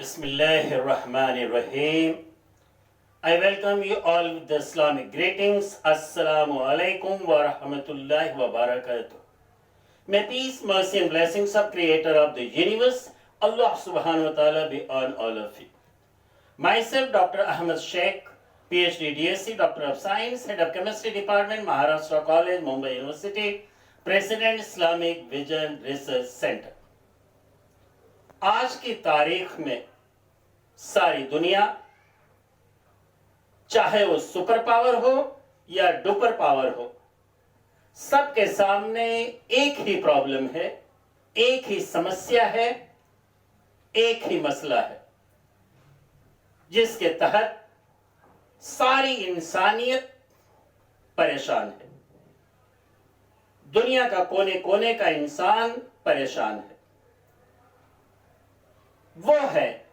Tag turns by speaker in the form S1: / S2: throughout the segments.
S1: Bismillahirrahmanirrahim. I welcome you all with the Islamic greetings. Assalamu alaikum wa rahmatullahi wa barakatuh. May peace, mercy and blessings of Creator of the universe, Allah subhanahu wa ta'ala be on all of you. Myself, Dr. Ahmed Sheikh, PhD DSc, Doctor of Science, Head of Chemistry Department, Maharashtra College, Mumbai University, President Islamic Vision Research Center. आज की तारीख में सारी दुनिया, चाहे वो super power हो या डुपर पावर हो, सबके सामने एक ही प्रॉब्लम है, एक ही समस्या है, एक ही मसला है, जिसके तहत सारी इंसानियत परेशान है। दुनिया का कोने कोने का इंसान परेशान है। वो है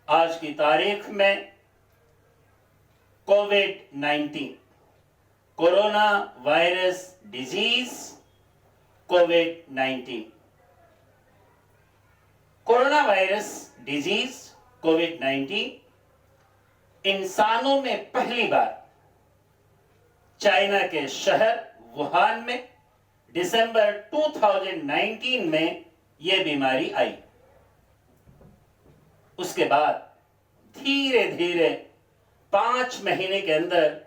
S1: आज की तारीख में कोविड-19, कोरोना वायरस डिजीज कोविड-19। कोरोना वायरस डिजीज कोविड-19 इंसानों में पहली बार चाइना के शहर वुहान में दिसंबर 2019 में यह बीमारी आई। उसके बाद धीरे धीरे 5 महीने के अंदर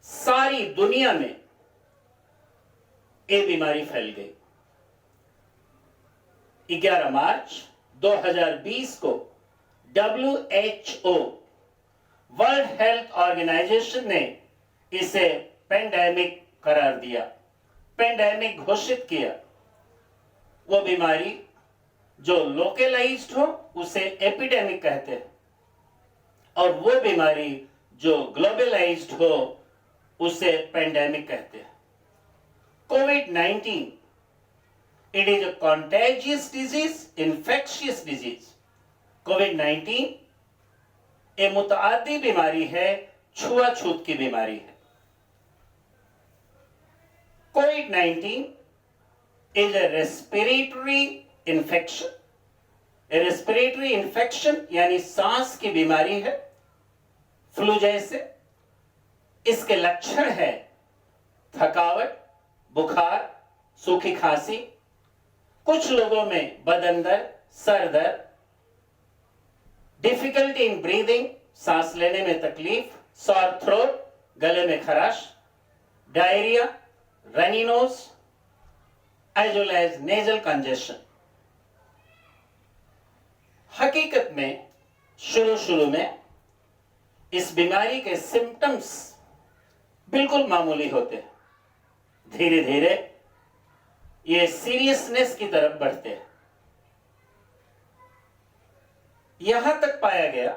S1: सारी दुनिया में ये बीमारी फैल गई। 11 मार्च 2020 को WHO वर्ल्ड हेल्थ ऑर्गेनाइजेशन ने इसे पेंडेमिक करार दिया, पेंडेमिक घोषित किया। वो बीमारी जो लोकलाइज्ड हो उसे एपिडेमिक कहते हैं, और वो बीमारी जो ग्लोबलाइज्ड हो उसे पेंडेमिक कहते हैं। कोविड-19 it is a contagious disease, infectious disease. कोविड-19 एक मुतअद्दी बीमारी है, छुआछूत की बीमारी है। कोविड-19 is a respiratory infection. Respiratory infection यानी सांस की बीमारी है, फ्लू जैसे। इसके लक्षण है थकावट, बुखार, सूखी खांसी, कुछ लोगों में बदन दर्द, सर दर्द, डिफिकल्टी इन ब्रीदिंग, सांस लेने में तकलीफ, सॉर थ्रोट, गले में खराश, diarrhoea, runny nose, as well as nasal congestion. हकीकत में शुरू में इस बीमारी के सिम्टम्स बिल्कुल मामूली होते हैं। धीरे धीरे ये सीरियसनेस की तरफ बढ़ते हैं। यहां तक पाया गया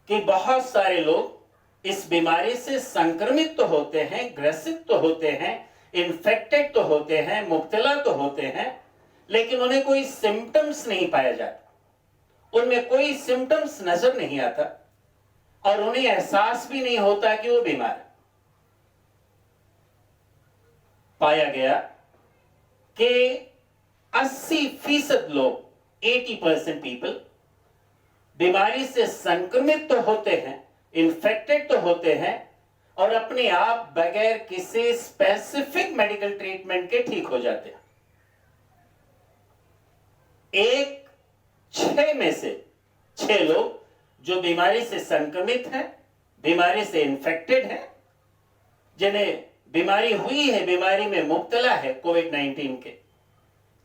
S1: कि बहुत सारे लोग इस बीमारी से संक्रमित तो होते हैं, ग्रसित तो होते हैं, इन्फेक्टेड तो होते हैं, मुब्तला तो होते हैं, लेकिन उन्हें कोई सिम्टम्स नहीं पाया जाता, उनमें कोई सिम्टम्स नजर नहीं आता, और उन्हें एहसास भी नहीं होता कि वो बीमार है। पाया गया कि 80% लोग, 80% पीपल बीमारी से संक्रमित तो होते हैं, इन्फेक्टेड तो होते हैं, और अपने आप बगैर किसी स्पेसिफिक मेडिकल ट्रीटमेंट के ठीक हो जाते हैं। 6 में से 6 लोग जो बीमारी से संक्रमित हैं, बीमारी से इन्फेक्टेड हैं, जिन्हें बीमारी हुई है, बीमारी में मुब्तला है कोविड-19 के,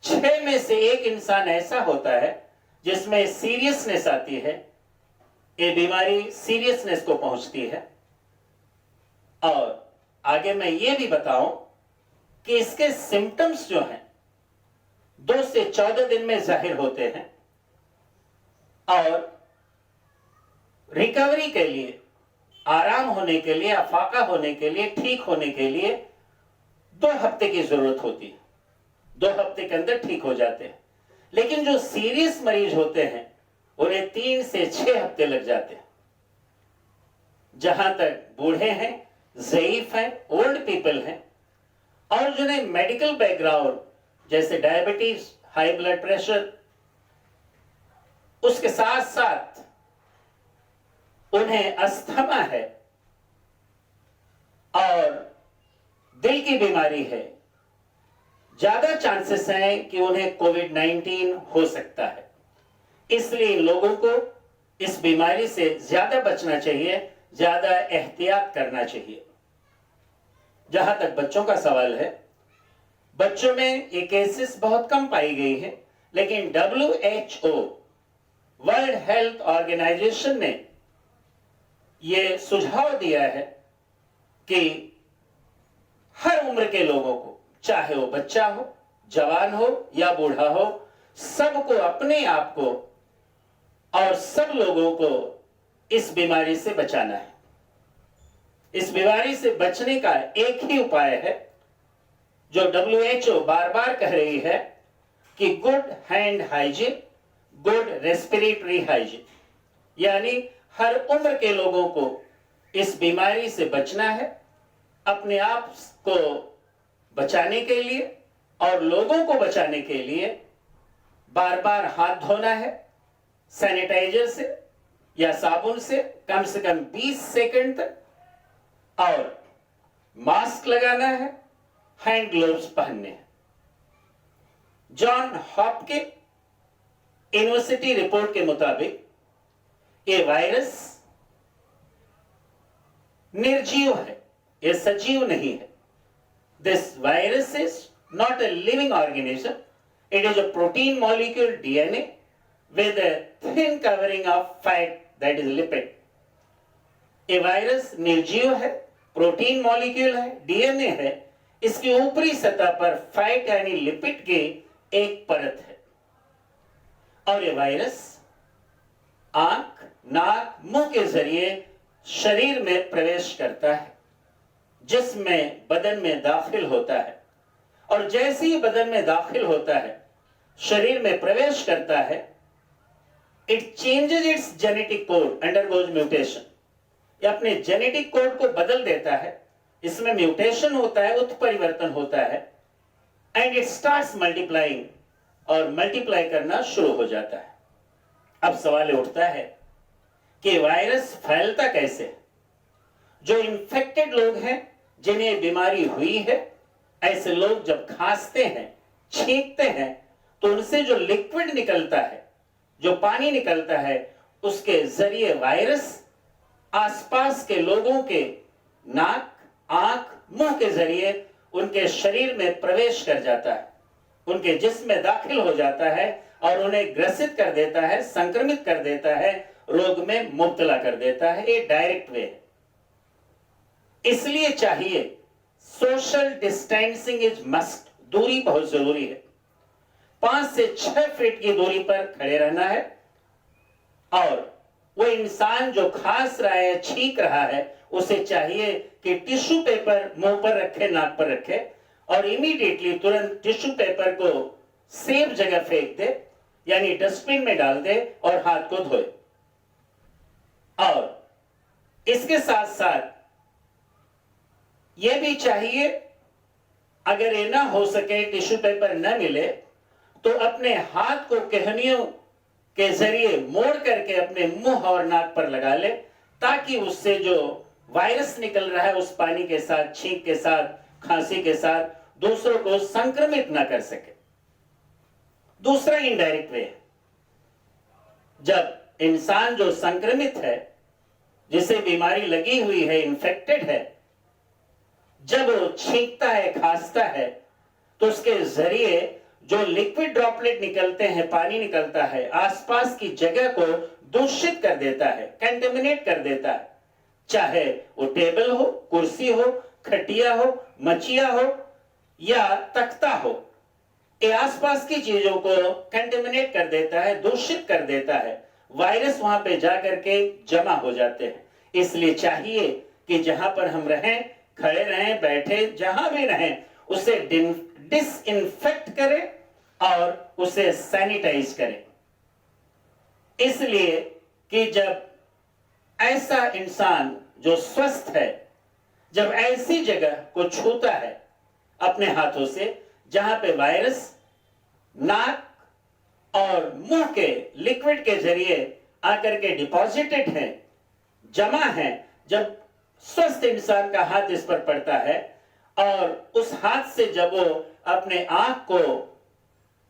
S1: 6 में से 1 इंसान ऐसा होता है जिसमें सीरियसनेस आती है, ये बीमारी सीरियसनेस को पहुंचती है। और आगे मैं ये भी बताऊं कि इसके सिम्टम्स जो हैं 2 से 14 दिन में जाहिर होते हैं, और रिकवरी के लिए, आराम होने के लिए, अफाका होने के लिए, ठीक होने के लिए 2 हफ्ते की जरूरत होती है। 2 हफ्ते के अंदर ठीक हो जाते हैं। लेकिन जो सीरियस मरीज होते हैं उन्हें 3 से 6 हफ्ते लग जाते हैं। जहां तक बूढ़े हैं, ज़ईफ हैं, ओल्ड पीपल हैं, और जिन्हें मेडिकल बैकग्राउंड जैसे डायबिटीज, हाई ब्लड प्रेशर, उसके साथ साथ उन्हें अस्थमा है और दिल की बीमारी है, ज्यादा चांसेस हैं कि उन्हें कोविड-19 हो सकता है। इसलिए इन लोगों को इस बीमारी से ज्यादा बचना चाहिए, ज्यादा एहतियात करना चाहिए। जहां तक बच्चों का सवाल है, बच्चों में ये केसेस बहुत कम पाई गई है, लेकिन WHO वर्ल्ड हेल्थ ऑर्गेनाइजेशन ने यह सुझाव दिया है कि हर उम्र के लोगों को, चाहे वो बच्चा हो, जवान हो या बूढ़ा हो, सबको अपने आप को और सब लोगों को इस बीमारी से बचाना है। इस बीमारी से बचने का एक ही उपाय है जो WHO बार बार कह रही है कि good hand hygiene, good respiratory hygiene, यानी हर उम्र के लोगों को इस बीमारी से बचना है, अपने आप को बचाने के लिए और लोगों को बचाने के लिए बार बार हाथ धोना है, सैनिटाइजर से या साबुन से कम 20 सेकंड तक, और मास्क लगाना है, हैंड ग्लोव्स पहनने हैं। जॉन हॉपकिंस यूनिवर्सिटी रिपोर्ट के मुताबिक ये वायरस निर्जीव है, ये सजीव नहीं है। This virus is not a living organism. It is a protein molecule DNA with a thin covering of fat, that is lipid. ये वायरस निर्जीव है, प्रोटीन मॉलिक्यूल है, डीएनए है, इसकी ऊपरी सतह पर फैट यानी लिपिड की एक परत है और ये वायरस आंख, नाक, मुंह के जरिए शरीर में प्रवेश करता है, जिसमें बदन में दाखिल होता है और जैसे ही बदन में दाखिल होता है, शरीर में प्रवेश करता है, it changes it's genetic code, undergoes mutation. ये अपने जेनेटिक कोड को बदल देता है, इसमें म्यूटेशन होता है, उत्परिवर्तन होता है, एंड इट स्टार्ट्स मल्टीप्लाइंग, और मल्टीप्लाई करना शुरू हो जाता है। अब सवाल उठता है कि वायरस फैलता कैसे? जो इन्फेक्टेड लोग हैं, जिन्हें बीमारी हुई है, ऐसे लोग जब खांसते हैं, छींकते हैं, तो उनसे जो लिक्विड निकलता है, जो पानी निकलता है, उसके जरिए वायरस आसपास के लोगों के नाक, आंख, मुंह के जरिए उनके शरीर में प्रवेश कर जाता है, उनके जिस्म में दाखिल हो जाता है और उन्हें ग्रसित कर देता है, संक्रमित कर देता है, रोग में मुब्तला कर देता है। ये डायरेक्ट वे है। इसलिए चाहिए सोशल डिस्टेंसिंग इज मस्ट, दूरी बहुत जरूरी है। 5 से 6 फीट की दूरी पर खड़े रहना है और वो इंसान जो खांस रहा है, छींक रहा है, उसे चाहिए कि टिश्यू पेपर मुंह पर रखे, नाक पर रखे और इमीडिएटली तुरंत टिश्यू पेपर को सेफ जगह फेंक दे, यानी डस्टबिन में डाल दे और हाथ को धोए। और इसके साथ साथ यह भी चाहिए, अगर ये ना हो सके, टिश्यू पेपर न मिले, तो अपने हाथ को केहनियों के जरिए मोड़ करके अपने मुंह और नाक पर लगा ले, ताकि उससे जो वायरस निकल रहा है उस पानी के साथ, छींक के साथ, खांसी के साथ दूसरों को संक्रमित ना कर सके। दूसरा इनडायरेक्ट वे है, जब इंसान जो संक्रमित है, जिसे बीमारी लगी हुई है, इन्फेक्टेड है, जब वो छींकता है, खांसता है, तो उसके जरिए जो लिक्विड ड्रॉपलेट निकलते हैं, पानी निकलता है, आसपास की जगह को दूषित कर देता है, कंटेमिनेट कर देता है। चाहे वो टेबल हो, कुर्सी हो, खटिया हो, मचिया हो या तख्ता हो, ये आसपास की चीजों को कंटेमिनेट कर देता है, दूषित कर देता है। वायरस वहां पे जाकर के जमा हो जाते हैं। इसलिए चाहिए कि जहां पर हम रहें, खड़े रहें, बैठे, जहां भी रहें, उसे डिसइंफेक्ट करें और उसे सैनिटाइज करें। इसलिए कि जब ऐसा इंसान जो स्वस्थ है, जब ऐसी जगह को छूता है अपने हाथों से जहां पे वायरस नाक, और मुंह के लिक्विड के जरिए आकर के डिपॉजिटेड हैं, जमा हैं। जब स्वस्थ इंसान का हाथ इस पर पड़ता है और उस हाथ से जब वो अपने आंख को,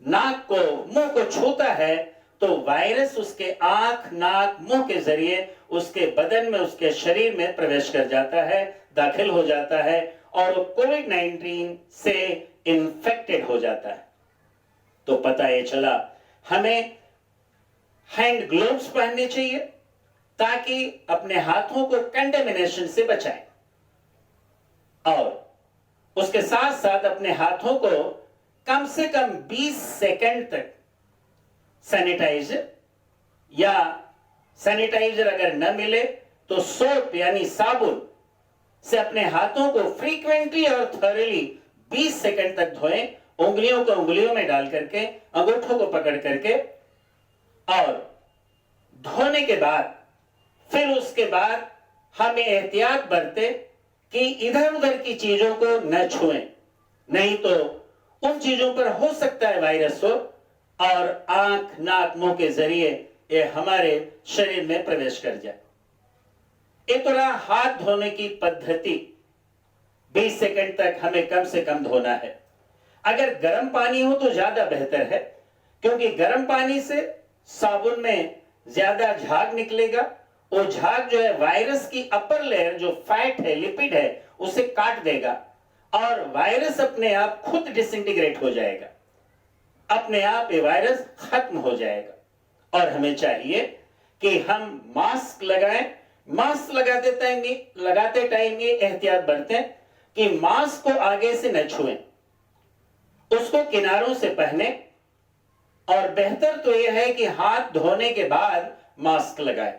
S1: नाक को, मुंह को छूता है तो वायरस उसके आंख, नाक, मुंह के जरिए उसके बदन में, उसके शरीर में प्रवेश कर जाता है, दाखिल हो जाता है और वो कोविड-19 से इन्फेक्टेड हो जाता है। तो पता ये चला हमें हैंड ग्लोव्स पहनने चाहिए ताकि अपने हाथों को कंटेमिनेशन से बचाएं और उसके साथ साथ अपने हाथों को कम से कम 20 सेकंड तक सैनिटाइजर, या सैनिटाइजर अगर न मिले तो सोप यानी साबुन से अपने हाथों को फ्रीक्वेंटली और थॉरली 20 सेकंड तक धोएं, उंगलियों को उंगलियों में डाल करके, अंगूठों को पकड़ करके, और धोने के बाद फिर उसके बाद हमें एहतियात बरते कि इधर उधर की चीजों को न छुएं, नहीं तो उन चीजों पर हो सकता है वायरस हो और आंख, नाक, मुंह के जरिए ये हमारे शरीर में प्रवेश कर जाए। इस तरह हाथ धोने की पद्धति 20 सेकंड तक हमें कम से कम धोना है। अगर गर्म पानी हो तो ज्यादा बेहतर है, क्योंकि गर्म पानी से साबुन में ज्यादा झाग निकलेगा। वो झाग जो है वायरस की अपर लेयर, जो फैट है, लिपिड है, उसे काट देगा और वायरस अपने आप खुद डिसइंटीग्रेट हो जाएगा, अपने आप ये वायरस खत्म हो जाएगा। और हमें चाहिए कि हम मास्क लगाएं। मास्क लगाते टाइम ये एहतियात बरतें कि मास्क को आगे से न छुएं, उसको किनारों से पहने, और बेहतर तो यह है कि हाथ धोने के बाद मास्क लगाएं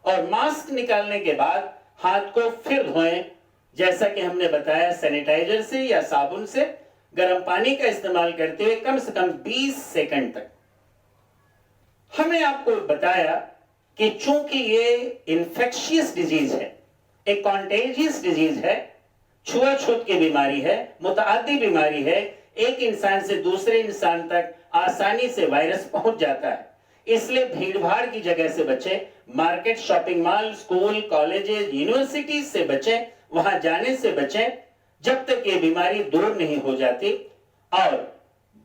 S1: और मास्क निकालने के बाद हाथ को फिर धोएं, जैसा कि हमने बताया, सैनिटाइजर से या साबुन से गर्म पानी का इस्तेमाल करते हुए कम से कम 20 सेकंड तक। हमने आपको बताया कि चूंकि ये इन्फेक्शियस डिजीज है, एक कॉन्टेजियस डिजीज है, छुआछूत की बीमारी है, मुतअद्दी बीमारी है, एक इंसान से दूसरे इंसान तक आसानी से वायरस पहुंच जाता है। इसलिए भीड़भाड़ की जगह से बचें, market, shopping mall, school, colleges, universities से बचें, वहां जाने से बचें जब तक ये बीमारी दूर नहीं हो जाती। और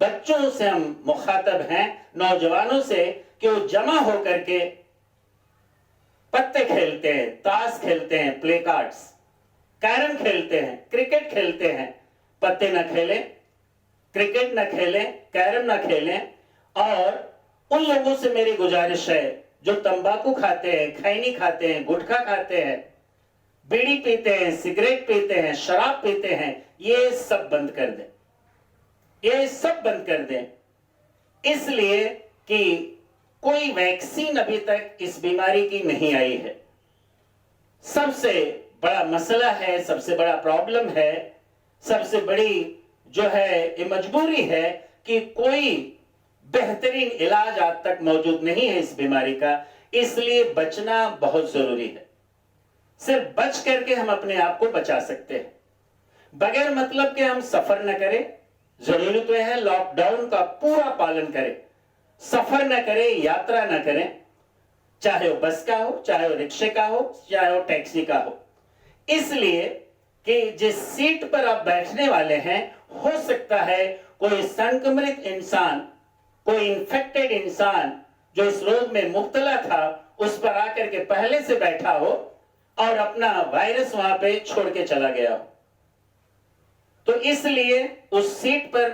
S1: बच्चों से हम मुखातब हैं, नौजवानों से, कि वो जमा होकर के पत्ते खेलते हैं, ताश खेलते हैं, प्ले कार्ड्स, कैरम खेलते हैं, क्रिकेट खेलते हैं। पत्ते न खेलें, क्रिकेट न खेलें, कैरम न खेलें। और उन लोगों से मेरी गुजारिश है जो तंबाकू खाते हैं, खैनी खाते हैं, गुटखा खाते हैं, बीड़ी पीते हैं, सिगरेट पीते हैं, शराब पीते हैं, ये सब बंद कर दें, ये सब बंद कर दें। इसलिए कि कोई वैक्सीन अभी तक इस बीमारी की नहीं आई है। सबसे बड़ा मसला है, सबसे बड़ा प्रॉब्लम है, सबसे बड़ी जो है ये मजबूरी है कि कोई बेहतरीन इलाज आज तक मौजूद नहीं है इस बीमारी का। इसलिए बचना बहुत जरूरी है। सिर्फ बच करके हम अपने आप को बचा सकते हैं, बगैर मतलब के हम सफर न करें। जरूरी तो है लॉकडाउन का पूरा पालन करें, सफर न करें, यात्रा न करें, चाहे वो बस का हो, चाहे वो रिक्शे का हो, चाहे वो टैक्सी का हो। इसलिए कि जिस सीट पर आप बैठने वाले हैं, हो सकता है कोई संक्रमित इंसान, कोई इन्फेक्टेड इंसान जो इस रोग में मुब्तला था, उस पर आकर के पहले से बैठा हो और अपना वायरस वहां पे छोड़ के चला गया हो। तो इसलिए उस सीट पर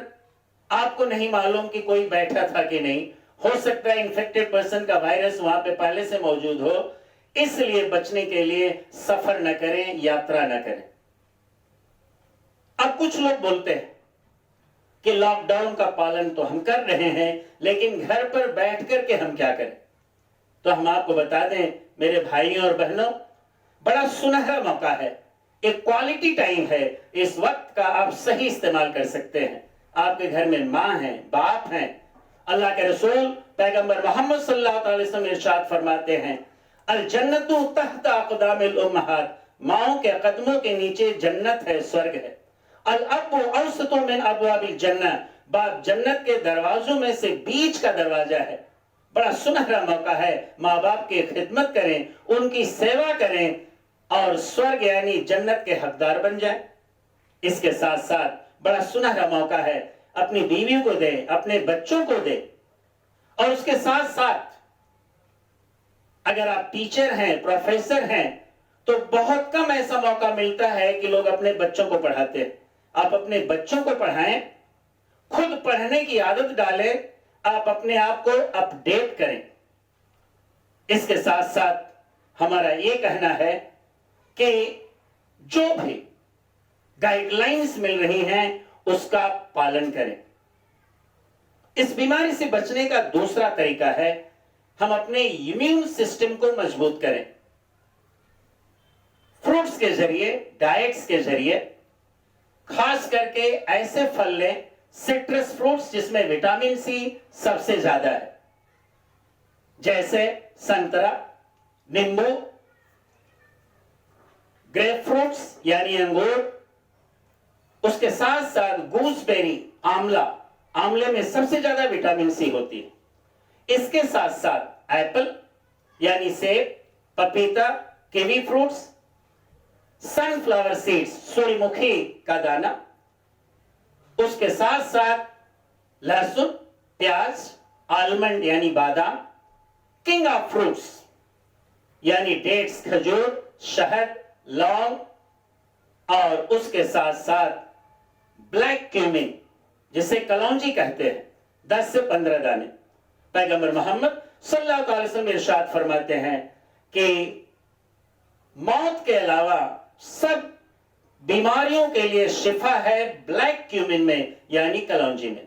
S1: आपको नहीं मालूम कि कोई बैठा था कि नहीं, हो सकता है इन्फेक्टेड पर्सन का वायरस वहां पे पहले से मौजूद हो। इसलिए बचने के लिए सफर न करें, यात्रा न करें। अब कुछ लोग बोलते हैं कि लॉकडाउन का पालन तो हम कर रहे हैं, लेकिन घर पर बैठ करके हम क्या करें। तो हम आपको बता दें मेरे भाइयों और बहनों, बड़ा सुनहरा मौका है, एक क्वालिटी टाइम है। इस वक्त का आप सही इस्तेमाल कर सकते हैं। आपके घर में माँ है, बाप हैं। अल्लाह के रसूल पैगंबर मोहम्मद सल्लल्लाहु अलैहि वसल्लम इरशाद फरमाते हैं, अल जन्नतु तहत अक़दामिल उम्महात, माओं के कदमों के नीचे जन्नत है, स्वर्ग है। अल अबु औसतु मिन अबवाबिल जन्नह, बाप जन्नत के दरवाजों में से बीच का दरवाजा है। बड़ा सुनहरा मौका है, माँ बाप की खिदमत करें, उनकी सेवा करें और स्वर्ग यानी जन्नत के हकदार बन जाए। इसके साथ साथ बड़ा सुनहरा मौका है, अपनी बीवी को दे, अपने बच्चों को दे। और उसके साथ साथ अगर आप टीचर हैं, प्रोफेसर हैं, तो बहुत कम ऐसा मौका मिलता है कि लोग अपने बच्चों को पढ़ाते हैं। आप अपने बच्चों को पढ़ाएं, खुद पढ़ने की आदत डालें, आप अपने आप को अपडेट करें। इसके साथ साथ हमारा यह कहना है कि जो भी गाइडलाइंस मिल रही हैं उसका पालन करें। इस बीमारी से बचने का दूसरा तरीका है हम अपने इम्यून सिस्टम को मजबूत करें। फ्रूट्स के जरिए, डाइट्स के जरिए, खास करके ऐसे फल लें, सिट्रस फ्रूट्स जिसमें विटामिन सी सबसे ज्यादा है, जैसे संतरा, नींबू, ग्रेप फ्रूट्स यानी अंगूर, उसके साथ साथ गूसबेरी, आंवला, आंवले में सबसे ज्यादा विटामिन सी होती है। इसके साथ साथ एप्पल यानी सेब, पपीता, कीवी फ्रूट्स, सनफ्लावर सीड्स, सूर्यमुखी का दाना, उसके साथ साथ लहसुन, प्याज, आलमंड यानी बादाम, किंग ऑफ फ्रूट्स यानी डेट्स, खजूर, शहद, लौंग, और उसके साथ साथ ब्लैक क्यूमिन जिसे कलौंजी कहते हैं, 10 से 15 दाने। पैगंबर मोहम्मद सल्लल्लाहु अलैहि वसल्लम इरशाद फरमाते हैं कि मौत के अलावा सब बीमारियों के लिए शिफा है ब्लैक क्यूमिन में यानी कलौंजी में।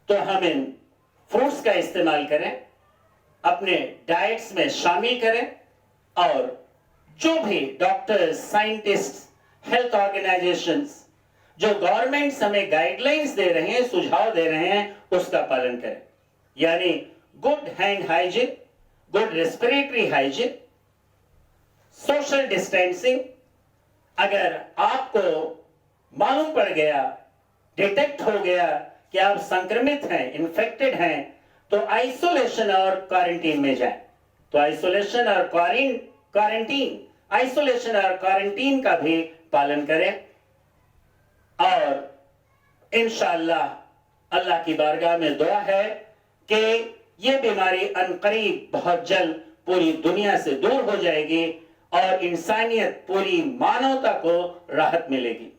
S1: तो हम इन फ्रूट्स का इस्तेमाल करें, अपने डाइट्स में शामिल करें, और जो भी डॉक्टर्स, साइंटिस्ट, हेल्थ ऑर्गेनाइजेशंस, जो गवर्नमेंट्स हमें गाइडलाइंस दे रहे हैं, सुझाव दे रहे हैं, उसका पालन करें। यानी good hand hygiene, good respiratory hygiene, social distancing. अगर आपको मालूम पड़ गया, डिटेक्ट हो गया कि आप संक्रमित हैं, इन्फेक्टेड हैं, तो आइसोलेशन और क्वारंटीन में जाएं। तो आइसोलेशन और क्वारंटीन का भी पालन करें, और इंशाअल्लाह अल्लाह की बारगाह में दुआ है कि यह बीमारी अनकरीब बहुत जल्द पूरी दुनिया से दूर हो जाएगी और इंसानियत, पूरी मानवता को राहत मिलेगी।